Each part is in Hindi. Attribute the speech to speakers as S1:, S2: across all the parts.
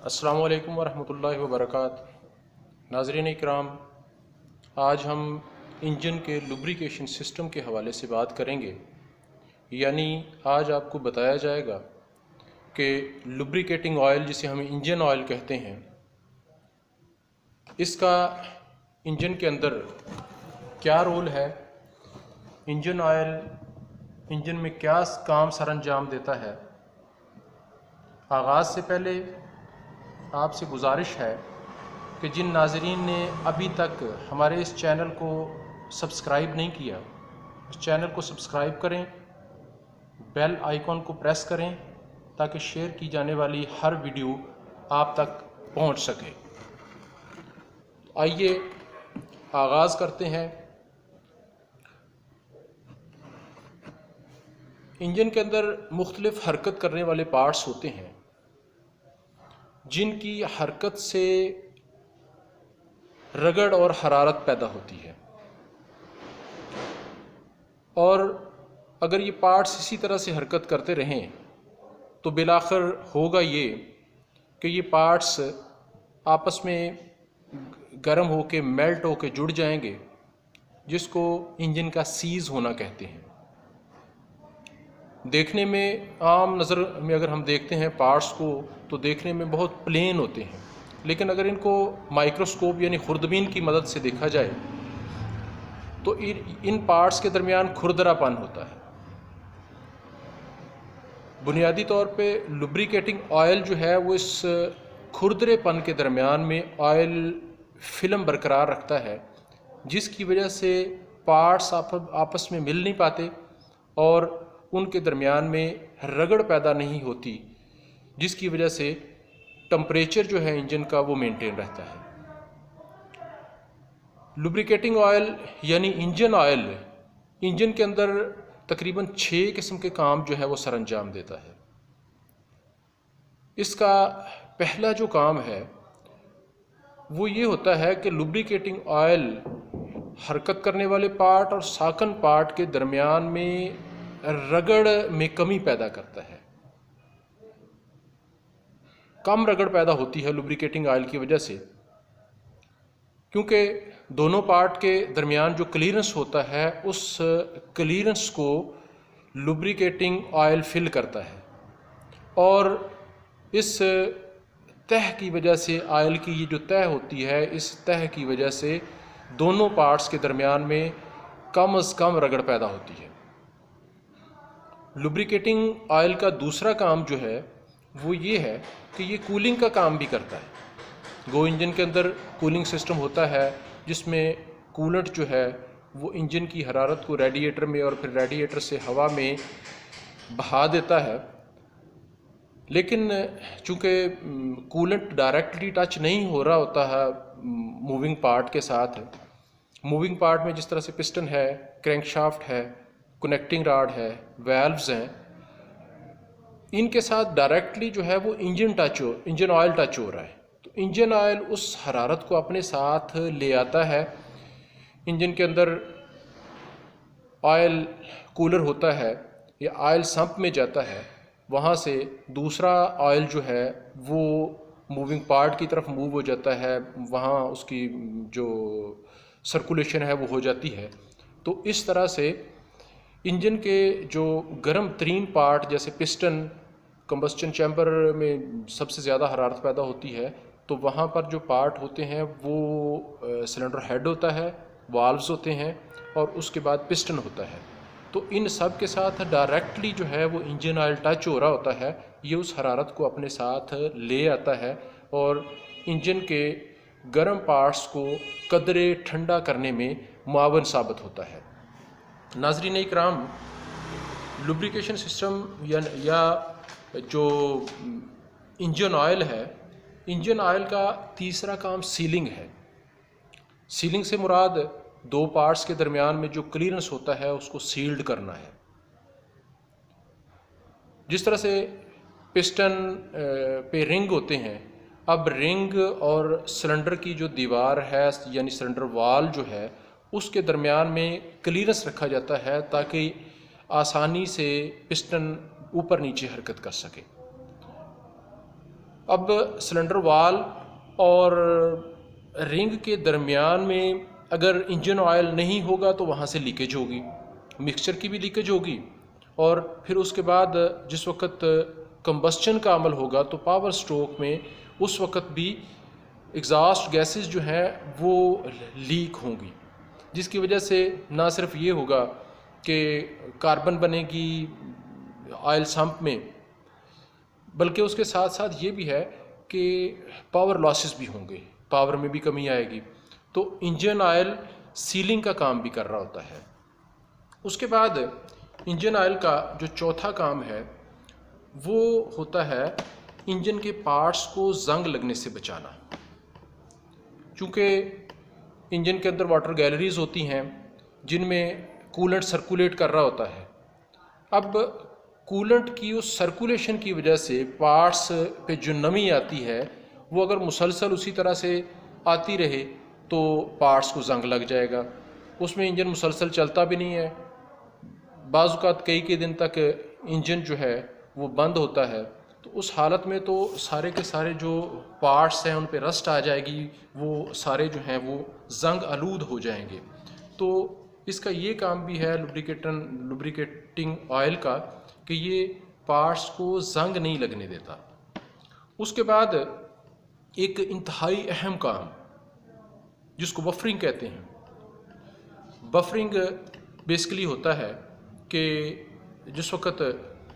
S1: अस्सलामु अलैकुम वरहमतुल्लाहि वबरकातुहू। नाज़रीन इकराम, आज हम इंजन के लुब्रिकेशन सिस्टम के हवाले से बात करेंगे। यानी आज आपको बताया जाएगा कि लुब्रिकेटिंग ऑयल, जिसे हम इंजन ऑयल कहते हैं, इसका इंजन के अंदर क्या रोल है, इंजन ऑयल इंजन में क्या काम सर अंजाम देता है। आगाज़ से पहले आपसे गुजारिश है कि जिन नाज़रीन ने अभी तक हमारे इस चैनल को सब्सक्राइब नहीं किया, इस चैनल को सब्सक्राइब करें, बेल आइकॉन को प्रेस करें ताकि शेयर की जाने वाली हर वीडियो आप तक पहुंच सके। आइए आगाज़ करते हैं। इंजन के अंदर मुख्तलिफ हरकत करने वाले पार्ट्स होते हैं जिनकी हरकत से रगड़ और हरारत पैदा होती है, और अगर ये पार्ट्स इसी तरह से हरकत करते रहें तो बिलाखिर होगा ये कि ये पार्ट्स आपस में गर्म होके मेल्ट होके जुड़ जाएंगे, जिसको इंजन का सीज़ होना कहते हैं। देखने में आम नज़र में अगर हम देखते हैं पार्ट्स को तो देखने में बहुत प्लेन होते हैं, लेकिन अगर इनको माइक्रोस्कोप यानी खुर्दबीन की मदद से देखा जाए तो इन पार्ट्स के दरमियान खुरदरापन होता है। बुनियादी तौर पे लुब्रिकेटिंग ऑयल जो है वो इस खुरदरेपन के दरमियान में ऑयल फिल्म बरकरार रखता है, जिसकी वजह से पार्ट्स आपस में मिल नहीं पाते और उनके दरमियान में रगड़ पैदा नहीं होती, जिसकी वजह से टेम्परेचर जो है इंजन का वो मेंटेन रहता है। लुब्रिकेटिंग ऑयल यानी इंजन ऑयल इंजन के अंदर तकरीबन 6 किस्म के काम जो है वो सर अंजाम देता है। इसका पहला जो काम है वो ये होता है कि लुब्रिकेटिंग ऑयल हरकत करने वाले पार्ट और साकन पार्ट के दरमियान में रगड़ में कमी पैदा करता है। कम रगड़ पैदा होती है लुब्रिकेटिंग ऑयल की वजह से, क्योंकि दोनों पार्ट के दरमियान जो क्लीयरेंस होता है उस क्लीयरेंस को लुब्रिकेटिंग ऑयल फिल करता है, और इस तह की वजह से ऑयल की ये जो तह होती है, इस तह की वजह से दोनों पार्ट्स के दरमियान में कम अज़ कम रगड़ पैदा होती है। लुब्रिकेटिंग ऑयल का दूसरा काम जो है वो ये है कि ये कूलिंग का काम भी करता है। गो इंजन के अंदर कूलिंग सिस्टम होता है जिसमें कूलेंट जो है वो इंजन की हरारत को रेडिएटर में और फिर रेडिएटर से हवा में बहा देता है, लेकिन चूँकि कूलेंट डायरेक्टली टच नहीं हो रहा होता है मूविंग पार्ट के साथ, मूविंग पार्ट में जिस तरह से पिस्टन है, क्रैंकशाफ्ट है, कनेक्टिंग रॉड है, वाल्व्स हैं, इनके साथ डायरेक्टली जो है वो इंजन ऑयल टच हो रहा है, तो इंजन ऑयल उस हरारत को अपने साथ ले आता है। इंजन के अंदर ऑयल कूलर होता है या ऑयल सम्प में जाता है, वहाँ से दूसरा ऑयल जो है वो मूविंग पार्ट की तरफ मूव हो जाता है, वहाँ उसकी जो सर्कुलेशन है वो हो जाती है। तो इस तरह से इंजन के जो गर्म तरीन पार्ट जैसे पिस्टन, कंबस्टन चैम्बर में सबसे ज़्यादा हरारत पैदा होती है, तो वहाँ पर जो पार्ट होते हैं वो सिलेंडर हेड होता है, वाल्व्स होते हैं और उसके बाद पिस्टन होता है। तो इन सब के साथ डायरेक्टली जो है वो इंजन ऑयल टच हो रहा होता है, ये उस हरारत को अपने साथ ले आता है और इंजन के गर्म पार्ट्स को कदरे ठंडा करने में मुआवन साबित होता है। नाज़रीन इकराम, लुब्रिकेशन सिस्टम या जो इंजन ऑयल है, इंजन ऑयल का तीसरा काम सीलिंग है। सीलिंग से मुराद दो पार्ट्स के दरमियान में जो क्लीयरेंस होता है उसको सील्ड करना है। जिस तरह से पिस्टन पे रिंग होते हैं, अब रिंग और सिलेंडर की जो दीवार है यानी सिलेंडर वाल जो है उसके दरमियान में क्लीयरेंस रखा जाता है ताकि आसानी से पिस्टन ऊपर नीचे हरकत कर सके। अब सिलेंडर वाल और रिंग के दरमियान में अगर इंजन ऑयल नहीं होगा तो वहाँ से लीकेज होगी, मिक्सचर की भी लीकेज होगी, और फिर उसके बाद जिस वक्त कंबस्चन का अमल होगा तो पावर स्ट्रोक में उस वक्त भी एग्जॉस्ट गैसेस जो हैं वो लीक होंगी, जिसकी वजह से ना सिर्फ ये होगा कि कार्बन बनेगी ऑयल सम्प में, बल्कि उसके साथ साथ ये भी है कि पावर लॉसेस भी होंगे, पावर में भी कमी आएगी। तो इंजन ऑयल सीलिंग का काम भी कर रहा होता है। उसके बाद इंजन ऑयल का जो चौथा काम है वो होता है इंजन के पार्ट्स को जंग लगने से बचाना। चूँकि इंजन के अंदर वाटर गैलरीज होती हैं जिनमें कूलेंट सर्कुलेट कर रहा होता है। अब कूलेंट की उस सर्कुलेशन की वजह से पार्ट्स पे जो नमी आती है वो अगर मुसलसल उसी तरह से आती रहे तो पार्ट्स को जंग लग जाएगा, उसमें इंजन मुसलसल चलता भी नहीं है, बाज़ कई दिन तक इंजन जो है वो बंद होता है। तो उस हालत में तो सारे के सारे जो पार्ट्स हैं उन पे रस्ट आ जाएगी, वो सारे जो हैं वो जंग आलूद हो जाएंगे। तो इसका ये काम भी है लुब्रिकेटिंग ऑयल का कि ये पार्ट्स को जंग नहीं लगने देता। उसके बाद एक इंतहाई अहम काम जिसको बफरिंग कहते हैं, बफरिंग बेसिकली होता है कि जिस वक्त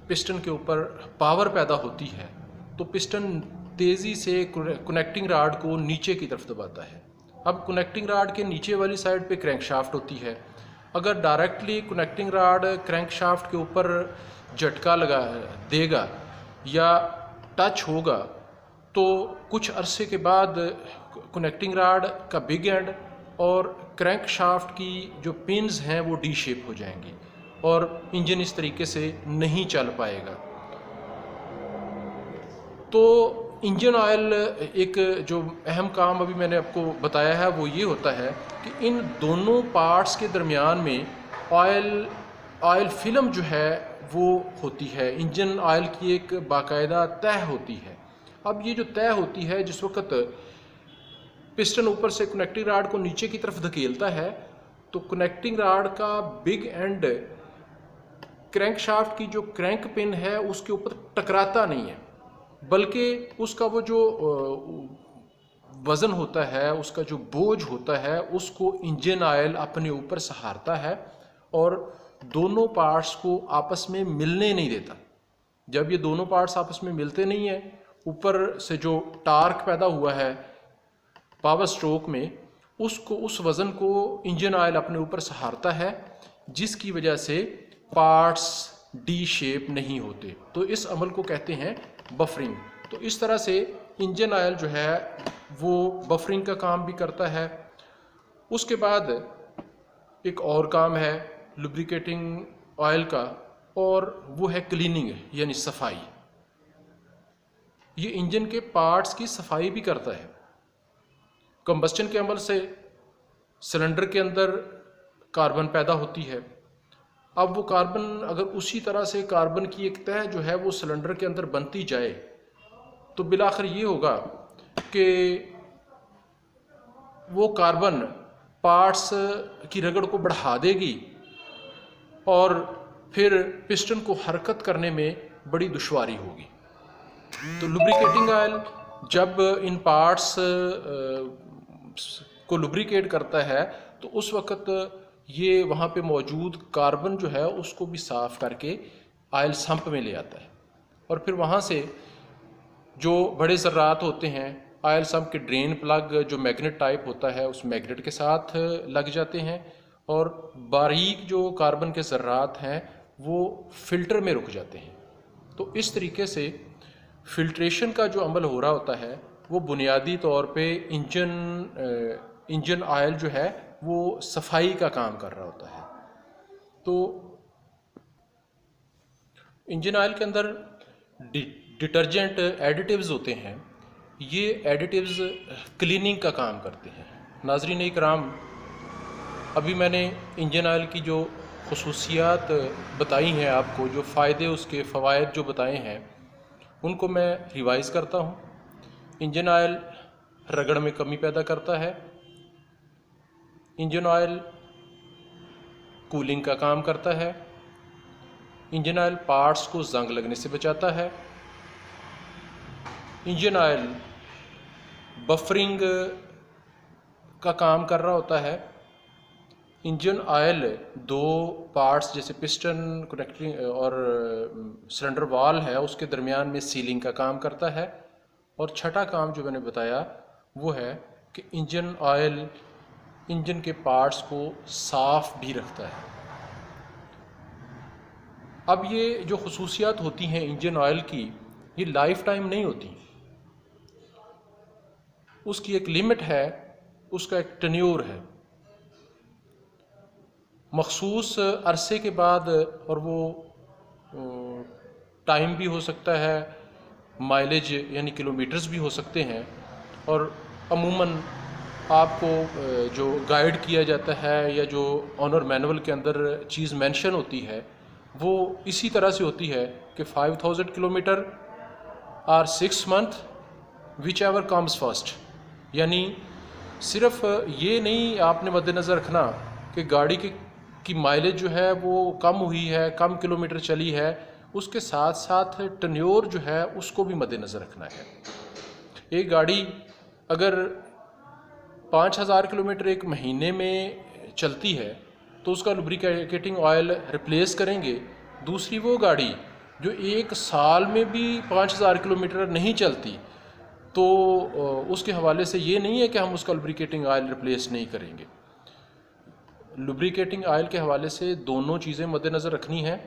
S1: पिस्टन के ऊपर पावर पैदा होती है तो पिस्टन तेज़ी से कनेक्टिंग राड को नीचे की तरफ दबाता है। अब कनेक्टिंग राड के नीचे वाली साइड पे क्रैंकशाफ्ट होती है, अगर डायरेक्टली कनेक्टिंग राड क्रैंकशाफ्ट के ऊपर झटका लगा देगा या टच होगा तो कुछ अरसे के बाद कनेक्टिंग राड का बिग एंड और क्रैंकशाफ्ट की जो पिन्स हैं वो डी शेप हो जाएंगी और इंजन इस तरीके से नहीं चल पाएगा। तो इंजन ऑयल एक जो अहम काम अभी मैंने आपको बताया है वो ये होता है कि इन दोनों पार्ट्स के दरमियान में ऑयल फिल्म जो है वो होती है, इंजन ऑयल की एक बाकायदा तह होती है। अब ये जो तह होती है जिस वक्त पिस्टन ऊपर से कनेक्टिंग राड को नीचे की तरफ धकेलता है तो कनेक्टिंग राड का बिग एंड क्रैंकशाफ्ट की जो क्रैंक पिन है उसके ऊपर टकराता नहीं है, बल्कि उसका वो जो वज़न होता है, उसका जो बोझ होता है उसको इंजन ऑयल अपने ऊपर सहारता है और दोनों पार्ट्स को आपस में मिलने नहीं देता। जब ये दोनों पार्ट्स आपस में मिलते नहीं हैं, ऊपर से जो टार्क पैदा हुआ है पावर स्ट्रोक में उसको, उस वज़न को इंजन ऑयल अपने ऊपर सहारता है, जिसकी वजह से पार्ट्स डी शेप नहीं होते। तो इस अमल को कहते हैं बफरिंग। तो इस तरह से इंजन ऑयल जो है वो बफरिंग का काम भी करता है। उसके बाद एक और काम है लुब्रिकेटिंग ऑयल का और वो है क्लीनिंग यानी सफाई। ये इंजन के पार्ट्स की सफाई भी करता है। कंबस्चन के अमल से सिलेंडर के अंदर कार्बन पैदा होती है। अब वो कार्बन अगर उसी तरह से कार्बन की एक तह जो है वो सिलेंडर के अंदर बनती जाए तो बिलाखिर ये होगा कि वो कार्बन पार्ट्स की रगड़ को बढ़ा देगी और फिर पिस्टन को हरकत करने में बड़ी दुश्वारी होगी। तो लुब्रिकेटिंग ऑयल जब इन पार्ट्स को लुब्रिकेट करता है तो उस वक्त ये वहाँ पे मौजूद कार्बन जो है उसको भी साफ़ करके ऑयल सम्प में ले आता है और फिर वहाँ से जो बड़े ज़र्रात होते हैं ऑयल सम्प के ड्रेन प्लग जो मैग्नेट टाइप होता है उस मैग्नेट के साथ लग जाते हैं और बारीक जो कार्बन के ज़र्रात हैं वो फिल्टर में रुक जाते हैं। तो इस तरीके से फिल्ट्रेशन का जो अमल हो रहा होता है वो बुनियादी तौर पे इंजन ऑयल जो है वो सफाई का काम कर रहा होता है। तो इंजन ऑयल के अंदर डिटर्जेंट एडिटिव्स होते हैं, ये एडिटिव्स क्लीनिंग का काम करते हैं। नाज़रीन इकराम, अभी मैंने इंजन ऑयल की जो खुसूसियात बताई हैं आपको, जो फ़ायदे उसके फ़वाइद जो बताए हैं, उनको मैं रिवाइज़ करता हूँ। इंजन ऑयल रगड़ में कमी पैदा करता है। इंजन ऑयल कूलिंग का काम करता है। इंजन ऑयल पार्ट्स को जंग लगने से बचाता है। इंजन ऑयल बफरिंग का काम कर रहा होता है। इंजन ऑयल दो पार्ट्स जैसे पिस्टन कनेक्टिंग और सिलेंडर वाल है उसके दरमियान में सीलिंग का काम करता है। और छठा काम जो मैंने बताया वो है कि इंजन ऑयल इंजन के पार्ट्स को साफ भी रखता है। अब ये जो खुसूसियात होती हैं इंजन ऑयल की, ये लाइफ टाइम नहीं होती, उसकी एक लिमिट है, उसका एक टेन्योर है। मखसूस अरसे के बाद, और वो टाइम भी हो सकता है, माइलेज यानी किलोमीटर्स भी हो सकते हैं। और अमूमन आपको जो गाइड किया जाता है या जो ऑनर मैनुअल के अंदर चीज़ मेंशन होती है वो इसी तरह से होती है कि 5000 किलोमीटर और 6 month which ever comes first. यानी सिर्फ ये नहीं आपने मद्देनज़र रखना कि गाड़ी की माइलेज जो है वो कम हुई है, कम किलोमीटर चली है, उसके साथ साथ टेन्योर जो है उसको भी मद्देनज़र रखना है। एक गाड़ी अगर 5000 किलोमीटर एक महीने में चलती है तो उसका लुब्रिकेटिंग ऑयल रिप्लेस करेंगे। दूसरी वो गाड़ी जो एक साल में भी 5000 किलोमीटर नहीं चलती, तो उसके हवाले से ये नहीं है कि हम उसका लुब्रिकेटिंग ऑयल रिप्लेस नहीं करेंगे। लुब्रिकेटिंग ऑयल के हवाले से दोनों चीज़ें मद्देनज़र रखनी है।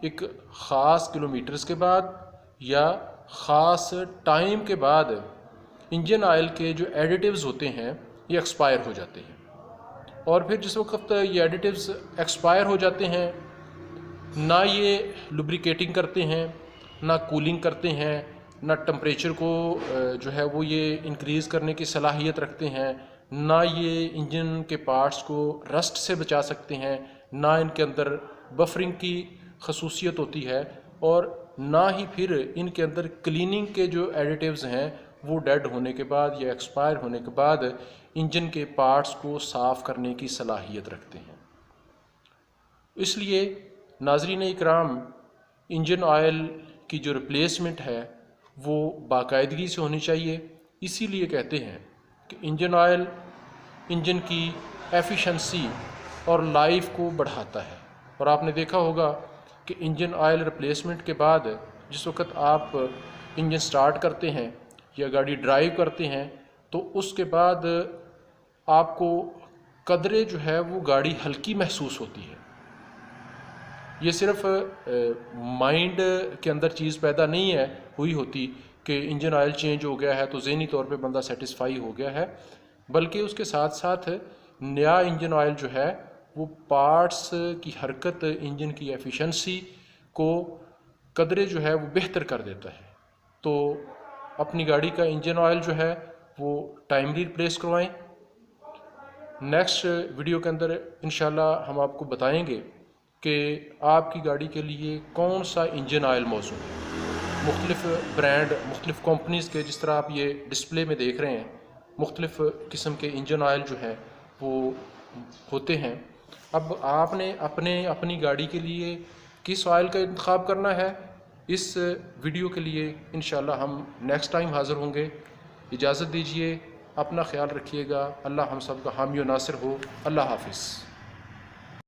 S1: एक ख़ास किलोमीटर्स के बाद या ख़ास टाइम के बाद इंजन ऑयल के जो एडिटिव्स होते हैं ये एक्सपायर हो जाते हैं। और फिर जिस वक्त ये एडिटिव्स एक्सपायर हो जाते हैं, ना ये लुब्रिकेटिंग करते हैं, ना कूलिंग करते हैं, ना टेम्परेचर को जो है वो ये इंक्रीज़ करने की सलाहियत रखते हैं, ना ये इंजन के पार्ट्स को रस्ट से बचा सकते हैं, ना इनके अंदर बफरिंग की खसूसियत होती है, और ना ही फिर इनके अंदर क्लीनिंग के जो एडिटिव्स हैं वो डेड होने के बाद या एक्सपायर होने के बाद इंजन के पार्ट्स को साफ़ करने की सलाहियत रखते हैं। इसलिए नाज़रीन इकराम, इंजन ऑयल की जो रिप्लेसमेंट है वो बाकायदगी से होनी चाहिए। इसीलिए कहते हैं कि इंजन ऑयल इंजन की एफिशिएंसी और लाइफ को बढ़ाता है। और आपने देखा होगा कि इंजन ऑयल रिप्लेसमेंट के बाद जिस वक्त आप इंजन स्टार्ट करते हैं या गाड़ी ड्राइव करते हैं तो उसके बाद आपको कदरे जो है वो गाड़ी हल्की महसूस होती है। ये सिर्फ माइंड के अंदर चीज़ पैदा नहीं है हुई होती कि इंजन ऑयल चेंज हो गया है तो ज़हनी तौर पे बंदा सेटिस्फाई हो गया है, बल्कि उसके साथ साथ नया इंजन ऑयल जो है वो पार्ट्स की हरकत, इंजन की एफिशिएंसी को कदरे जो है वो बेहतर कर देता है। तो अपनी गाड़ी का इंजन ऑयल जो है वो टाइमली रिप्लेस करवाएं। नेक्स्ट वीडियो के अंदर इंशाल्लाह हम आपको बताएंगे कि आपकी गाड़ी के लिए कौन सा इंजन ऑयल मौजूद है। मुख्तलिफ़ ब्रांड, मुख्तलिफ़ कंपनीज़ के, जिस तरह आप ये डिस्प्ले में देख रहे हैं, मुख्तलिफ़ किस्म के इंजन ऑयल जो है वो होते हैं। अब आपने अपनी गाड़ी के लिए किस ऑयल का इंतखाब करना है, इस वीडियो के लिए इंशाल्लाह हम नेक्स्ट टाइम हाज़िर होंगे। इजाज़त दीजिए, अपना ख्याल रखिएगा। अल्लाह हम सब का हामी और नासिर हो। अल्लाह हाफ़िज़।